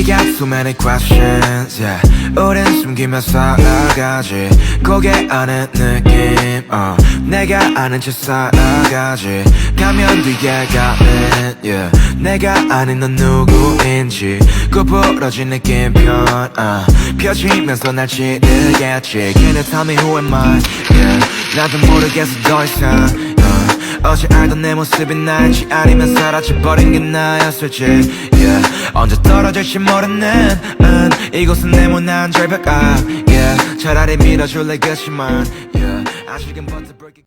We got so many questions, yeah. 우린 숨기면서 살아가지. 고개 아는 느낌, 내가 아는 채 살아가지. 가면 뒤에 가면, yeah. 내가 아는 넌 누구인지 구부러진 느낌표, 펴지면서 날 치르겠지. Can you tell me who am I, yeah. 나도 모르겠어 더 이상, 어제 알던 내 모습이 나인지 아니면 사라져버린 게 나였을지, yeah. 언제 떨어질지 모르는 이곳은 네모난 절벽, yeah. 차라리 밀어줄래 그치만, yeah. 아직은 버텨볼게.